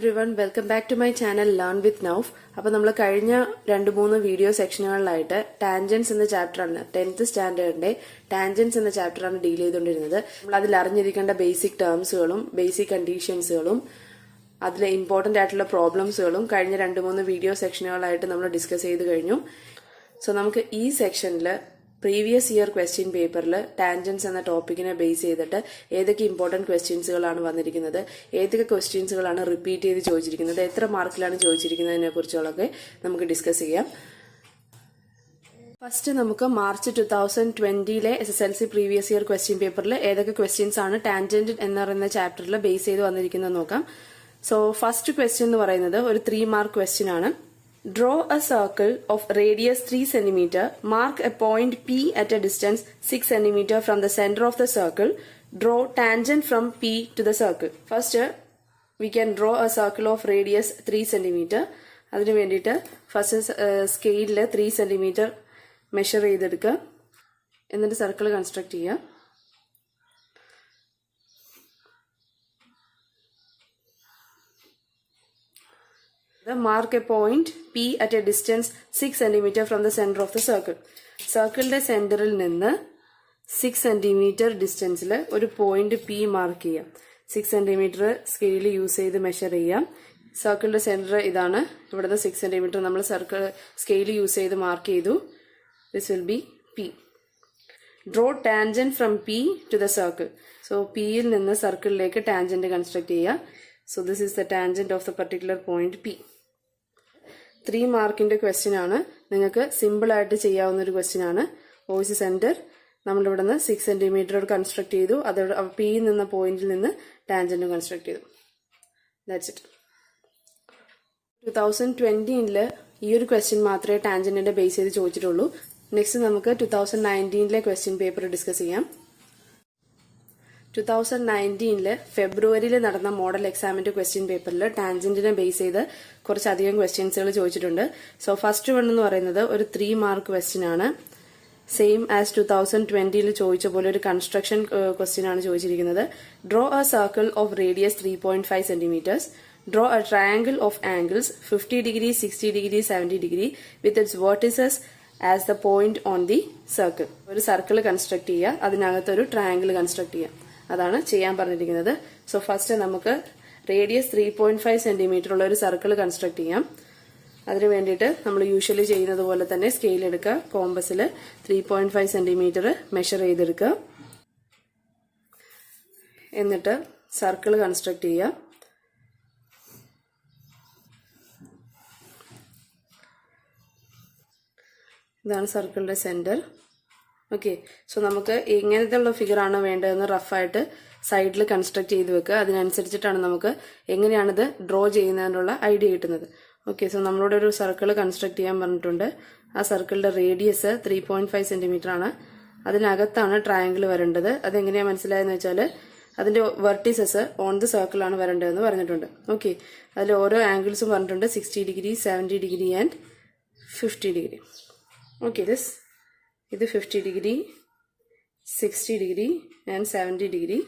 everyone, welcome back to my channel Learn with Nauf. അപ്പോൾ നമ്മൾ കഴിഞ്ഞ 2-3 വീഡിയോ സെക്ഷനുകളിലായിട്ട് ടാൻജൻസ് എന്ന ചാപ്റ്ററാണ് 10th സ്റ്റാൻഡേർഡിന്റെ ടാൻജൻസ് എന്ന ചാപ്റ്ററാണ് ഡീൽ ചെയ്തുകൊണ്ടിരുന്നത്. നമ്മൾ അതിൽ അറിഞ്ഞിരിക്കേണ്ട ബേസിക് ടേംസുകളും ബേസിക് കണ്ടീഷൻസുകളും അതിലെ ഇമ്പോർട്ടന്റ് ആയിട്ടുള്ള പ്രോബ്ലംസുകളും കഴിഞ്ഞ 2-3 വീഡിയോ സെക്ഷനുകളായിട്ട് നമ്മൾ ഡിസ്കസ് ചെയ്ത് കഴിഞ്ഞു. സോ നമുക്ക് ഈ സെക്ഷനിൽ പ്രീവിയസ് ഇയർ ക്വസ്റ്റ്യൻ പേപ്പറിൽ ടാൻജൻസ് എന്ന ടോപ്പിക്കിനെ ബേസ് ചെയ്തിട്ട് ഏതൊക്കെ ഇമ്പോർട്ടന്റ് ക്വസ്റ്റ്യൻസുകളാണ് വന്നിരിക്കുന്നത്, ഏതൊക്കെ ക്വസ്റ്റ്യൻസുകളാണ് റിപ്പീറ്റ് ചെയ്ത് ചോദിച്ചിരിക്കുന്നത്, എത്ര മാർക്കിലാണ് ചോദിച്ചിരിക്കുന്നതിനെ കുറിച്ചുള്ളതൊക്കെ നമുക്ക് ഡിസ്കസ് ചെയ്യാം. ഫസ്റ്റ് നമുക്ക് March 2020 SSLC previous year question പേപ്പറിൽ ഏതൊക്കെ ക്വസ്റ്റ്യൻസ് ആണ് ടാൻജന്റ് എന്ന് പറയുന്ന ചാപ്റ്ററിൽ ബേസ് ചെയ്ത് വന്നിരിക്കുന്നത് നോക്കാം. സോ ഫസ്റ്റ് ക്വസ്റ്റ്യൻ എന്ന് പറയുന്നത് ഒരു 3 മാർക്ക് ക്വസ്റ്റ്യൻ ആണ്. Draw a circle of radius 3 cm. Mark a point P at a distance 6 cm from the center of the circle. Draw tangent from P to the circle. First, we can draw a circle of radius 3 cm. അതിനു വേണ്ടിയിട്ട് first സ്കെയിലിൽ 3 cm measure ചെയ്തെടുക്കുക. എന്നിട്ട് circle construct ചെയ്യുക. Mark a point P at a distance 6 cm from the center of the circle. സർക്കിളിന്റെ സെന്ററിൽ നിന്ന് 6 cm ഡിസ്റ്റൻസിൽ ഒരു പോയിന്റ് P മാർക്ക് ചെയ്യാം. 6 cm സ്കെയിൽ യൂസ് ചെയ്ത് മെഷർ ചെയ്യാം. സർക്കിളിന്റെ സെന്റർ ഇതാണ്. ഇവിടുന്ന് 6 cm നമ്മൾ സർക്കിൾ സ്കെയിൽ യൂസ് ചെയ്ത് മാർക്ക് ചെയ്തു. This will be P. Draw tangent from P to the circle. So പിയിൽ നിന്ന് സർക്കിളിലേക്ക് ടാൻജന്റ് കൺസ്ട്രക്ട് ചെയ്യുക. So this is the tangent of the particular point P. 3 മാർക്കിന്റെ ക്വസ്റ്റ്യൻ ആണ്. നിങ്ങൾക്ക് സിമ്പിൾ ആയിട്ട് ചെയ്യാവുന്ന ഒരു ക്വസ്റ്റ്യൻ ആണ്. ഓയിസ് സെന്റർ നമ്മളിവിടെ നിന്ന് 6 cm കൺസ്ട്രക്ട് ചെയ്തു. അതോടെ പി നിന്ന പോയിന്റിൽ നിന്ന് ടാൻജന്റ് കൺസ്ട്രക്ട് ചെയ്തു. That's it. 2020 ഈ ഒരു ക്വസ്റ്റ്യൻ മാത്രമേ ടാൻജന്റിന്റെ ബേസ് ചെയ്ത് ചോദിച്ചിട്ടുള്ളൂ. നെക്സ്റ്റ് നമുക്ക് 2019 ക്വസ്റ്റ്യൻ പേപ്പർ ഡിസ്കസ് ചെയ്യാം. 2019 ഫെബ്രുവരിയിൽ നടന്ന മോഡൽ എക്സാമിന്റെ ക്വസ്റ്റ്യൻ പേപ്പറിൽ ടാൻജന്റിനെ ബേസ് ചെയ്ത് കുറച്ചധികം ക്വസ്റ്റ്യൻസുകൾ ചോദിച്ചിട്ടുണ്ട്. സോ ഫസ്റ്റ് വൺ എന്ന് പറയുന്നത് ഒരു 3 മാർക്ക് ക്വസ്റ്റ്യൻ ആണ്. സെയിം ആസ് 2020 ചോദിച്ച പോലെ ഒരു കൺസ്ട്രക്ഷൻ ക്വസ്റ്റ്യൻ ആണ് ചോദിച്ചിരിക്കുന്നത്. Draw a circle of radius 3.5 cm. Draw A triangle of angles 50 degree, 60 degree, 70 degree with its vertices as the point on the circle. ഒരു സർക്കിൾ കൺസ്ട്രക്ട് ചെയ്യുക, അതിനകത്തൊരു triangle construct ചെയ്യുക. അതാണ് ചെയ്യാൻ പറഞ്ഞിരിക്കുന്നത്. സോ ഫസ്റ്റ് നമുക്ക് റേഡിയസ് 3.5 cm ഉള്ള ഒരു സർക്കിൾ കൺസ്ട്രക്ട് ചെയ്യാം. അതിനു വേണ്ടിയിട്ട് നമ്മൾ യൂഷ്വലി ചെയ്യുന്നത് പോലെ തന്നെ സ്കെയിൽ എടുക്കുക. കോമ്പസിൽ 3.5 cm മെഷർ ചെയ്തെടുക്കുക. എന്നിട്ട് സർക്കിൾ കൺസ്ട്രക്ട് ചെയ്യുക. ഇതാണ് സർക്കിളിന്റെ സെന്റർ. ഓക്കെ, സോ നമുക്ക് എങ്ങനത്തെ ഉള്ള ഫിഗർ ആണ് വേണ്ടതെന്ന് റഫായിട്ട് സൈഡിൽ കൺസ്ട്രക്ട് ചെയ്ത് വെക്കുക. അതിനനുസരിച്ചിട്ടാണ് നമുക്ക് എങ്ങനെയാണിത് ഡ്രോ ചെയ്യുന്നതിനുള്ള ഐഡിയ കിട്ടുന്നത്. ഓക്കെ, സോ നമ്മളോട് ഒരു സർക്കിൾ കൺസ്ട്രക്ട് ചെയ്യാൻ പറഞ്ഞിട്ടുണ്ട്. ആ സർക്കിളിന്റെ റേഡിയസ് 3.5 cm ആണ്. അതിനകത്താണ് ട്രയാംഗിൾ വരേണ്ടത്. അതെങ്ങനെയാണ് മനസ്സിലായെന്ന് വെച്ചാൽ അതിന്റെ വെർട്ടിസസ് ഓൺ ദി സർക്കിൾ ആണ് വരേണ്ടതെന്ന് പറഞ്ഞിട്ടുണ്ട്. ഓക്കെ, അതിൽ ഓരോ ആംഗിൾസും പറഞ്ഞിട്ടുണ്ട്. 60 degree, 70 degree and 50 degree. Okay, ഇത് 50 degree, 60 degree and 70 degree.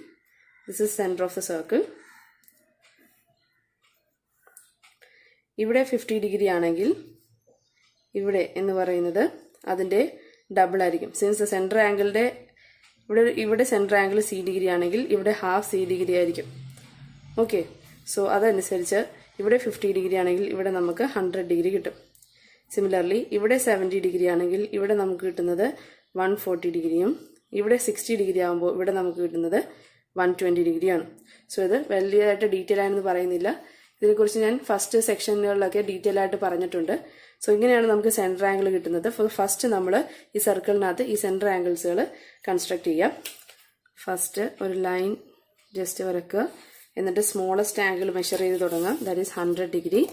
This is center of the circle. ഇവിടെ 50 degree ആണെങ്കിൽ ഇവിടെ എന്ന് പറയുന്നത് അതിന്റെ ഡബിൾ ആയിരിക്കും. സിൻസ് സെന്റർ ആംഗിളിന്റെ ഇവിടെ സെന്റർ ആംഗിൾ C degree ആണെങ്കിൽ ഇവിടെ ഹാഫ് C degree ആയിരിക്കും. ഓക്കെ, സോ അതനുസരിച്ച് ഇവിടെ 50 degree ആണെങ്കിൽ ഇവിടെ നമുക്ക് 100 degree കിട്ടും. സിമിലർലി ഇവിടെ 70 degree ആണെങ്കിൽ ഇവിടെ നമുക്ക് കിട്ടുന്നത് 140 ഡിഗ്രിയും ഇവിടെ 60 degree ആകുമ്പോൾ ഇവിടെ നമുക്ക് കിട്ടുന്നത് 120 degree ആണ്. സോ ഇത് വലിയതായിട്ട് ഡീറ്റെയിൽ ആയെന്ന് പറയുന്നില്ല. ഇതിനെക്കുറിച്ച് ഞാൻ ഫസ്റ്റ് സെക്ഷനുകളിലൊക്കെ ഡീറ്റെയിൽ ആയിട്ട് പറഞ്ഞിട്ടുണ്ട്. സോ ഇങ്ങനെയാണ് നമുക്ക് സെന്റർ ആംഗിൾ കിട്ടുന്നത്. ഫസ്റ്റ് നമ്മൾ ഈ സർക്കിളിനകത്ത് ഈ സെന്റർ ആംഗിൾസുകൾ കൺസ്ട്രക്ട് ചെയ്യാം. ഫസ്റ്റ് ഒരു ലൈൻ ജസ്റ്റ് വരക്കുക. എന്നിട്ട് സ്മോളസ്റ്റ് ആംഗിൾ മെഷർ ചെയ്ത് തുടങ്ങാം. That is 100 degree.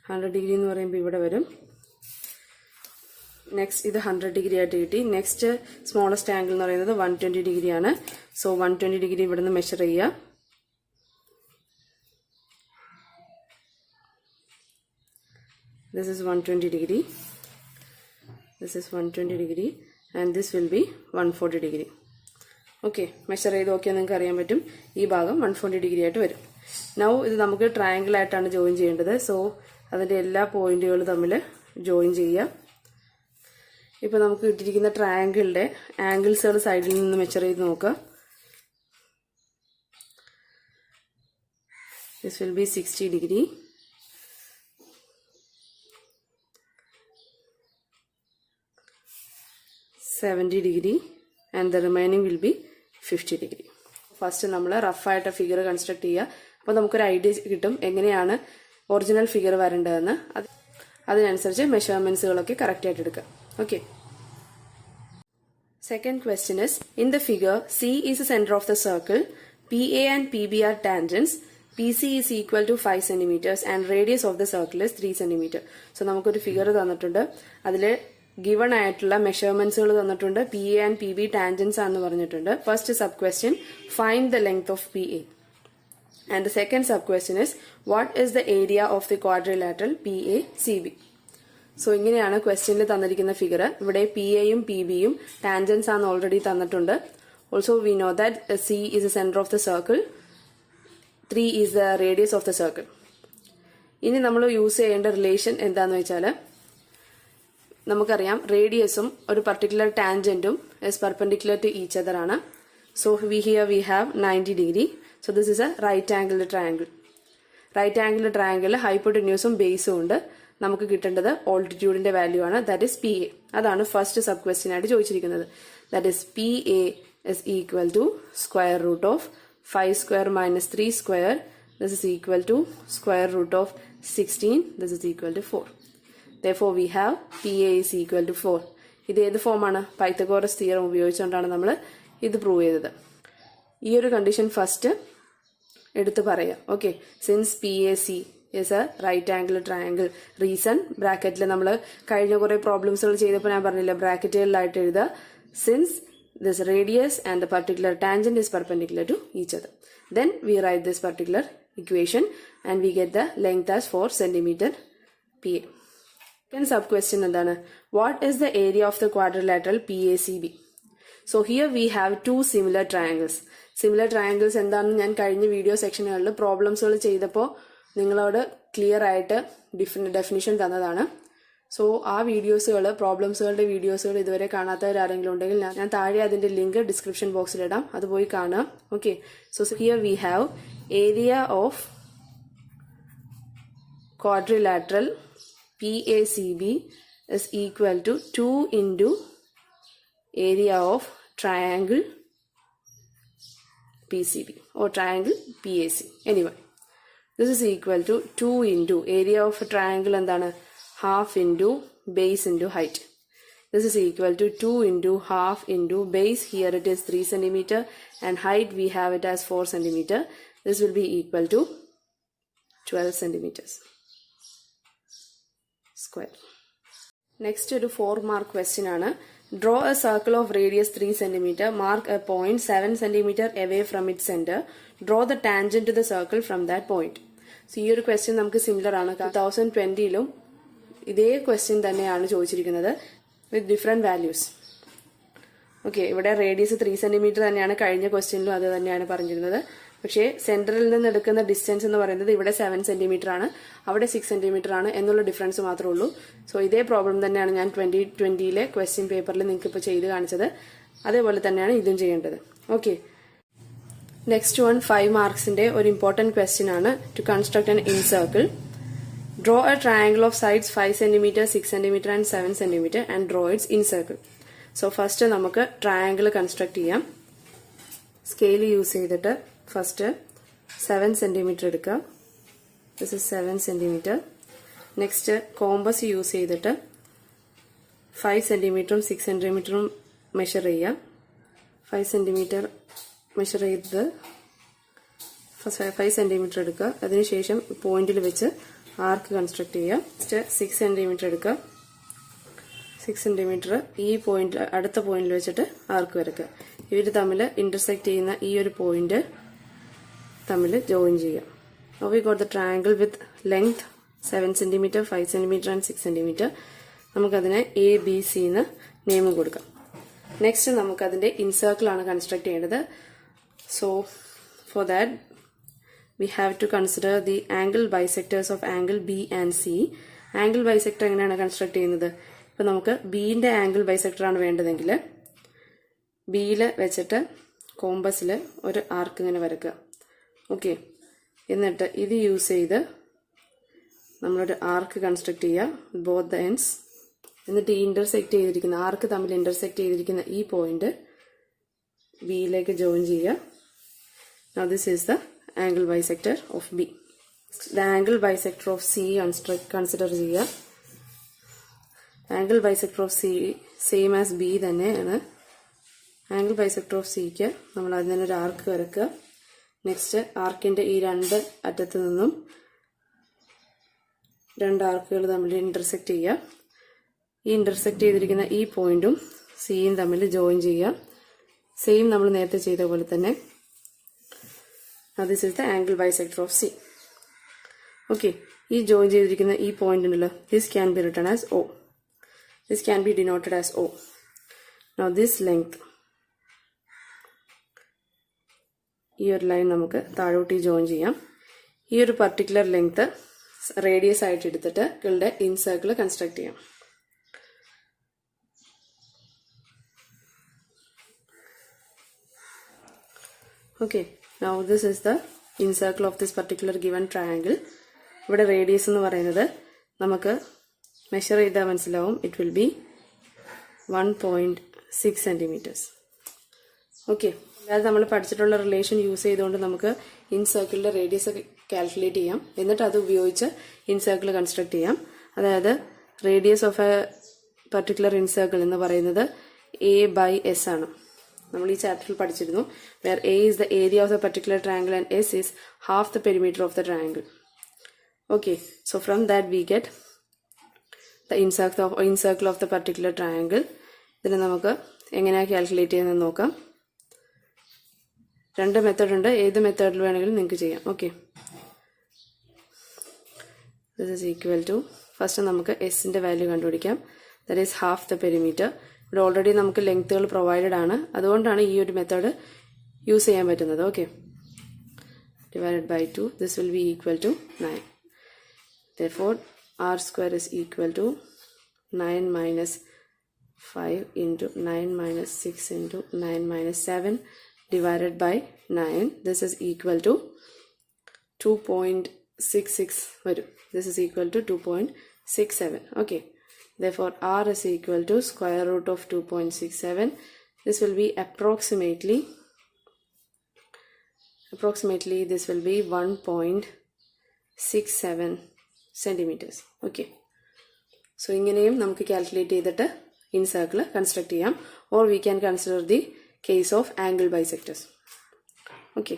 100 degree എന്ന് പറയുമ്പോൾ ഇവിടെ വരും. നെക്സ്റ്റ് ഇത് 100 degree ആയിട്ട് കിട്ടി. നെക്സ്റ്റ് സ്മോളസ്റ്റ് ആംഗിൾ എന്ന് പറയുന്നത് 120 degree ആണ്. സോ 120 degree ഇവിടെ നിന്ന് മെഷർ ചെയ്യുക. This is 120 degree. This is 120 degree and this will be 140 degree. Okay, measure ചെയ്ത് നോക്കിയാൽ നിങ്ങൾക്ക് അറിയാൻ പറ്റും ഈ ഭാഗം 140 ഡിഗ്രി ആയിട്ട് വരും. നൗ ഇത് നമുക്ക് ട്രയാങ്കിൾ ആയിട്ടാണ് ജോയിൻ ചെയ്യേണ്ടത്. സോ അതിന്റെ എല്ലാ പോയിന്റുകളും തമ്മിൽ ജോയിൻ ചെയ്യാം. ഇപ്പൊ നമുക്ക് കിട്ടിയിരിക്കുന്ന ട്രയാങ്കിളിന്റെ ആംഗിൾസുകൾ സൈഡിൽ നിന്ന് മെഷർ ചെയ്ത് നോക്കാം. This will be 60 degree. degree and the remaining will be 50 degree. First നമ്മൾ റഫായിട്ട് ഫിഗർ കൺസ്ട്രക്ട് ചെയ്യുക. അപ്പോൾ നമുക്കൊരു ഐഡിയ കിട്ടും എങ്ങനെയാണ് ഒറിജിനൽ ഫിഗർ വരേണ്ടതെന്ന്. അതിനനുസരിച്ച് മെഷർമെന്റ്സുകളൊക്കെ കറക്റ്റ് ആയിട്ട് എടുക്കുക. Okay. Second question is in the figure C is the center of the circle, PA and PB are tangents, PC is equal to 5 centimeters and radius of the circle is 3 centimeter. So നമുക്കൊരു figure തന്നിട്ടുണ്ട്. അതിൽ given ആയിട്ടുള്ള മെഷർമെന്റ്സുകൾ തന്നിട്ടുണ്ട്. PA and PB tangents ആണെന്ന് പറഞ്ഞിട്ടുണ്ട്. First sub question find the length of PA and the second sub question is what is the area of the quadrilateral PACB. So ഇങ്ങനെയാണ് ക്വസ്റ്റ്യനിൽ തന്നിരിക്കുന്ന ഫിഗർ. ഇവിടെ PAയും PBയും ടാൻജൻസ് ആണ് ഓൾറെഡി തന്നിട്ടുണ്ട്. Also we know that C is the center of the circle, 3 is the radius of the circle. ഇനി നമ്മൾ use ചെയ്യേണ്ട relation എന്താന്ന് വെച്ചാൽ നമുക്കറിയാം റേഡിയസും ഒരു പർട്ടിക്കുലർ ടാൻജന്റും is perpendicular to each other ആണ്. So here we have 90 degree. So this is a right angled triangle. Right angled triangle ഹൈപ്പോട്ടന്യൂസും ബേസും ഉണ്ട്. നമുക്ക് കിട്ടേണ്ടത് ഓൾട്ടിറ്റ്യൂഡിന്റെ വാല്യൂ ആണ്. That is PA. അതാണ് ഫസ്റ്റ് സബ് ക്വസ്റ്റ്യൻ ആയിട്ട് ചോദിച്ചിരിക്കുന്നത്. That is PA is equal to square root of 5 square minus 3 square. This is equal to square root of 16. This is equal to 4. Therefore we have PA is equal to 4. ഇത് ഏത് ഫോമാണ്? Pythagoras theorem ഉപയോഗിച്ചുകൊണ്ടാണ് നമ്മൾ ഇത് prove ചെയ്തത്. ഈ ഒരു condition first എടുത്ത് പറയാം. Okay, since PAC is a right angle triangle. Reason ബ്രാക്കറ്റിൽ നമ്മൾ കഴിഞ്ഞ കുറെ പ്രോബ്ലംസുകൾ ചെയ്തപ്പോൾ ഞാൻ പറഞ്ഞില്ല ബ്രാക്കറ്റുകളിലായിട്ട് എഴുതുക. Since this radius and the particular tangent is perpendicular to each other. Then we write this particular equation and we get the length as 4 centimeter PA. Second sub question endana, what is the area of the quadrilateral PACB? So here we have two similar triangles. Similar triangles എന്താണെന്ന് ഞാൻ കഴിഞ്ഞ video സെക്ഷനുകളിൽ പ്രോബ്ലംസുകൾ ചെയ്തപ്പോൾ നിങ്ങളോട് clear ആയിട്ട് definition തന്നതാണ്. So ആ വീഡിയോസുകൾ പ്രോബ്ലംസുകളുടെ വീഡിയോസുകൾ ഇതുവരെ കാണാത്തവരാരെങ്കിലും ഉണ്ടെങ്കിൽ ഞാൻ താഴെ അതിന്റെ ലിങ്ക് ഡിസ്ക്രിപ്ഷൻ ബോക്സിൽ ഇടാം, അത് പോയി കാണാം. Okay, so here we have area of quadrilateral PACB is equal to 2 into area of triangle PCB or triangle PAC. Anyway, this is equal to 2 into area of a triangle and half into base into height. This is equal to 2 into half into base. Here it is 3 centimeter and height we have it as 4 centimeter. This will be equal to 12 centimeters square. Next to 4 mark question ആണ്. Draw a circle of radius 3 centimeter. Mark a point 7 centimeter away from its center. Draw the tangent to the circle from that point. So ഈ ഒരു question നമുക്ക് similar ആണ്. 2020ലും ഇതേ question തന്നെയാണ് ചോദിച്ചിരിക്കുന്നത് വിത്ത് different values. Okay, ഇവിടെ radius 3 centimetre തന്നെയാണ്, കഴിഞ്ഞ ക്വസ്റ്റ്യനിലും അത് തന്നെയാണ് പറഞ്ഞിരുന്നത്. പക്ഷേ സെന്ററിൽ നിന്ന് എടുക്കുന്ന ഡിസ്റ്റൻസ് എന്ന് പറയുന്നത് ഇവിടെ 7 സെന്റിമീറ്റർ ആണ്, അവിടെ 6 സെന്റിമീറ്റർ ആണ് എന്നുള്ള ഡിഫറൻസ് മാത്രമേ ഉള്ളൂ. സോ ഇതേ പ്രോബ്ലം തന്നെയാണ് ഞാൻ 2020ലെ ക്വസ്റ്റ്യൻ പേപ്പറിൽ നിങ്ങൾക്ക് ഇപ്പോൾ ചെയ്ത് കാണിച്ചത്. അതേപോലെ തന്നെയാണ് ഇതും ചെയ്യേണ്ടത്. ഓക്കെ, നെക്സ്റ്റ് 5 മാർക്സിന്റെ ഒരു ഇമ്പോർട്ടന്റ് ക്വസ്റ്റ്യൻ ആണ്. To construct an incircle. Draw a triangle of sides 5 cm, 6 cm and 7 cm and draw its incircle. So first നമുക്ക് ട്രയാങ്കിൾ കൺസ്ട്രക്ട് ചെയ്യാം. സ്കെയിൽ യൂസ് ചെയ്തിട്ട് ഫസ്റ്റ് 7 സെന്റിമീറ്റർ എടുക്കുക. This is 7 centimetre. Next compass use ചെയ്തിട്ട് 5 സെന്റിമീറ്ററും 6 സെന്റിമീറ്ററും measure ചെയ്യാം. 5 centimetre measure ചെയ്തത് 5 centimetre എടുക്കുക. അതിനുശേഷം പോയിന്റിൽ വെച്ച് ആർക്ക് കൺസ്ട്രക്ട് ചെയ്യുക. 6 സെന്റിമീറ്റർ എടുക്കുക. 6 സെന്റിമീറ്റർ ഈ പോയിന്റ് അടുത്ത പോയിന്റിൽ വെച്ചിട്ട് ആർക്ക് വരയ്ക്കുക. ഇവർ തമ്മിൽ ഇന്റർസെക്ട് ചെയ്യുന്ന ഈ ഒരു പോയിന്റ് തമ്മിൽ ജോയിൻ ചെയ്യാം. We got the triangle with length 7 centimetre, 5 centimetre and 6 centimetre. നമുക്കതിനെ ABC എന്ന് നെയിം കൊടുക്കാം. നെക്സ്റ്റ് നമുക്ക് അതിന്റെ ഇൻസർക്കിൾ ആണ് കൺസ്ട്രക്ട് ചെയ്യേണ്ടത്. So for that we have to consider the angle bisectors of angle B and C. Angle bisector എങ്ങനെയാണ് construct ചെയ്യുന്നത്? ഇപ്പൊ നമുക്ക് ബിന്റെ ആംഗിൾ ബൈസെക്ടർ ആണ് വേണ്ടതെങ്കിൽ ബിയിൽ വെച്ചിട്ട് കോമ്പസിൽ ഒരു ആർക്ക് ഇങ്ങനെ വരയ്ക്കുക. ഓക്കെ, എന്നിട്ട് ഇത് യൂസ് ചെയ്ത് നമ്മളൊരു ആർക്ക് കൺസ്ട്രക്ട് ചെയ്യുക ബോത്ത് ദ എൻഡ്സ്. എന്നിട്ട് ഈ ഇന്റർസെക്ട് ചെയ്തിരിക്കുന്ന ആർക്ക് തമ്മിൽ ഇന്റർസെക്ട് ചെയ്തിരിക്കുന്ന ഈ പോയിന്റ് ബിയിലേക്ക് ജോയിൻ ചെയ്യുക. Now this is the angle bisector of B. The angle bisector of C consider ചെയ്യുക. Angle bisector of C same as B തന്നെയാണ്. ആംഗിൾ ബൈസെക്ടർ ഓഫ് സിക്ക് നമ്മൾ അതിൽ തന്നെ ഒരു ആർക്ക് വരക്കുക. നെക്സ്റ്റ് ആർക്കിന്റെ ഈ രണ്ട് അറ്റത്ത് നിന്നും രണ്ട് ആർക്കുകൾ തമ്മിൽ ഇന്റർസെക്ട് ചെയ്യുക. ഈ ഇന്റർസെക്ട് ചെയ്തിരിക്കുന്ന ഈ പോയിന്റും സിയും തമ്മിൽ ജോയിൻ ചെയ്യുക. സെയിം നമ്മൾ നേരത്തെ ചെയ്ത പോലെ തന്നെ. Now this is the angle bisector of C. Okay, ഈ ജോയിൻ ചെയ്തിരിക്കുന്ന ഈ പോയിന്റ് ഉണ്ടല്ലോ, this can be written as O. This can be denoted as O. Now this length, ഈ ഒരു ലൈൻ നമുക്ക് താഴോട്ട് ജോയിൻ ചെയ്യാം. ഈ ഒരു പർട്ടിക്കുലർ ലെങ്ത് റേഡിയസ് ആയിട്ട് എടുത്തിട്ട് ഇവളുടെ ഇൻസർക്കിൾ കൺസ്ട്രക്ട് ചെയ്യാം. Okay. Now this is the incircle of this particular given triangle. ഇവിടെ റേഡിയസ് എന്ന് പറയുന്നത് നമുക്ക് മെഷർ ചെയ്താൽ മനസ്സിലാവും. It will be 1.6 centimetres. Okay, അതായത് നമ്മൾ പഠിച്ചിട്ടുള്ള റിലേഷൻ യൂസ് ചെയ്തുകൊണ്ട് നമുക്ക് ഇൻസർക്കിളിന്റെ റേഡിയസ് കാൽക്കുലേറ്റ് ചെയ്യാം. എന്നിട്ട് അത് ഉപയോഗിച്ച് ഇൻസർക്കിൾ കൺസ്ട്രക്ട് ചെയ്യാം. അതായത് radius of a particular incircle എന്ന് പറയുന്നത് A/S ആണ്. നമ്മൾ ഈ ചാപ്റ്ററിൽ പഠിച്ചിരുന്നു. Where A is the area of the particular triangle and S is half the perimeter of the triangle. Okay, so from that we get the incircle of the particular triangle. ഇതിനെ നമുക്ക് എങ്ങനെയാണ് calculate ചെയ്യുന്നത് നോക്കാം. രണ്ട് method ഉണ്ട്. ഏത് മെത്തേഡിൽ വേണമെങ്കിലും നിങ്ങൾക്ക് ചെയ്യാം. Okay, this is equal to first നമുക്ക് എസിന്റെ വാല്യൂ കണ്ടുപിടിക്കാം. That is half the perimeter. ഇവിടെ ഓൾറെഡി നമുക്ക് ലെങ്ത്തുകൾ പ്രൊവൈഡഡ് ആണ്. അതുകൊണ്ടാണ് ഈ ഒരു മെത്തേഡ് യൂസ് ചെയ്യാൻ പറ്റുന്നത്. Okay, divided by 2, this will be equal to 9. Therefore r square is equal to 9 minus 5 into 9 minus 6 into 9 minus 7 divided by 9. This is equal to 2.66 varum. This is equal to 2.67. Okay. Therefore, r is equal to square root of 2.67. This will be approximately this will be 1.67 centimeters. Okay. So, ഇങ്ങനെയും നമുക്ക് calculate ചെയ്തിട്ട് incircle construct ചെയ്യാം. Or we can consider the case of angle bisectors. Okay.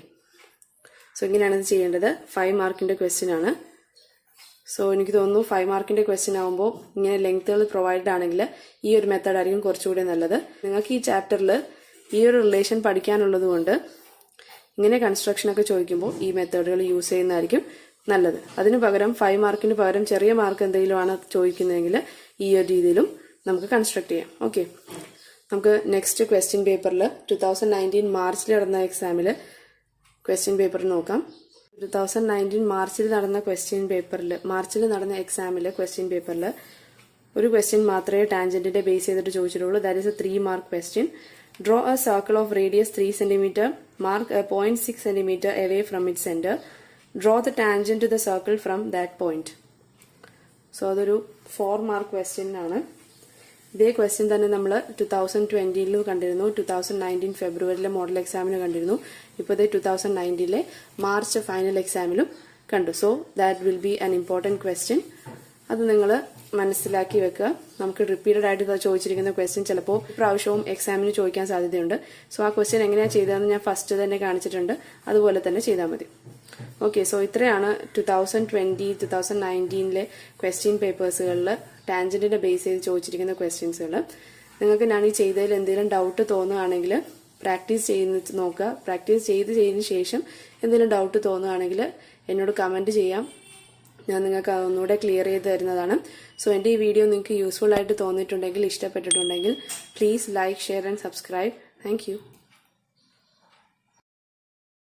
So, ഇങ്ങനെയാണ് ഇത് ചെയ്യേണ്ടത്. 5 മാർക്കിന്റെ question ആണ്. So എനിക്ക് തോന്നുന്നു 5 മാർക്കിന്റെ ക്വസ്റ്റ്യൻ ആകുമ്പോൾ ഇങ്ങനെ ലെങ്ത്തുകൾ പ്രൊവൈഡ് ആണെങ്കിൽ ഈ ഒരു മെത്തേഡ് ആയിരിക്കും കുറച്ചുകൂടി നല്ലത്. നിങ്ങൾക്ക് ഈ ചാപ്റ്ററിൽ ഈ ഒരു റിലേഷൻ പഠിക്കാനുള്ളത് കൊണ്ട് ഇങ്ങനെ കൺസ്ട്രക്ഷനൊക്കെ ചോദിക്കുമ്പോൾ ഈ മെത്തേഡുകൾ യൂസ് ചെയ്യുന്നതായിരിക്കും നല്ലത്. അതിന് പകരം 5 മാർക്കിന് പകരം ചെറിയ മാർക്ക് എന്തെങ്കിലും ആണ് ചോദിക്കുന്നതെങ്കിൽ ഈ ഒരു രീതിയിലും നമുക്ക് കൺസ്ട്രക്ട് ചെയ്യാം. ഓക്കെ, നമുക്ക് നെക്സ്റ്റ് ക്വസ്റ്റ്യൻ പേപ്പറിൽ 2019 മാർച്ചിൽ നടന്ന എക്സാമിൽ ക്വസ്റ്റ്യൻ പേപ്പർ നോക്കാം. 2019 മാർച്ചിൽ നടന്ന എക്സാമിൽ ക്വസ്റ്റ്യൻ പേപ്പറിൽ ഒരു ക്വസ്റ്റ്യൻ മാത്രമേ ടാൻജന്റിന്റെ ബേസ് ചെയ്തിട്ട് ചോദിച്ചിട്ടുള്ളൂ. That is a 3 mark question. Draw a circle of radius 3 centimetre, mark 0.6 centimetre away from its center. Draw the tangent to the circle from that point. So അതൊരു 4 മാർക്ക് ക്വസ്റ്റ്യൻ ആണ്. ഇതേ question തന്നെ നമ്മൾ 2020 കണ്ടിരുന്നു, 2019 ഫെബ്രുവരിയിലെ model എക്സാമിന് കണ്ടിരുന്നു, ഇപ്പോൾ 2019 March final എക്സാമിലും കണ്ടു. So that will be an important question. അത് നിങ്ങൾ മനസ്സിലാക്കി വെക്കുക. നമുക്ക് റിപ്പീറ്റഡ് ആയിട്ട് ചോദിച്ചിരിക്കുന്ന ക്വസ്റ്റ്യൻ ചിലപ്പോൾ പ്രാവശ്യവും എക്സാമിന് ചോദിക്കാൻ സാധ്യതയുണ്ട്. സോ ആ ക്വസ്റ്റ്യൻ എങ്ങനെയാണ് ചെയ്തതെന്ന് ഞാൻ ഫസ്റ്റ് തന്നെ കാണിച്ചിട്ടുണ്ട്. അതുപോലെ തന്നെ ചെയ്താൽ മതി. ഓക്കെ, സോ ഇത്രയാണ് 2020, 2019 ക്വസ്റ്റ്യൻ പേപ്പേഴ്സുകളിൽ ടാൻജന്റിനെ ബേസ് ചെയ്ത് ചോദിച്ചിരിക്കുന്ന ക്വസ്റ്റ്യൻസുകൾ. നിങ്ങൾക്ക് ഞാൻ ഈ ചെയ്തതിൽ എന്തെങ്കിലും ഡൗട്ട് തോന്നുകയാണെങ്കിൽ പ്രാക്ടീസ് ചെയ്ത് നോക്കുക. പ്രാക്ടീസ് ചെയ്തതിന് ശേഷം എന്തെങ്കിലും ഡൗട്ട് തോന്നുകയാണെങ്കിൽ എന്നോട് കമന്റ് ചെയ്യാം. ഞാൻ നിങ്ങൾക്ക് ഒന്നുകൂടെ ക്ലിയർ ചെയ്ത് തരുന്നതാണ്. സോ എൻ്റെ ഈ വീഡിയോ നിങ്ങൾക്ക് യൂസ്ഫുൾ ആയിട്ട് തോന്നിയിട്ടുണ്ടെങ്കിൽ, ഇഷ്ടപ്പെട്ടിട്ടുണ്ടെങ്കിൽ please like, share and subscribe. Thank you.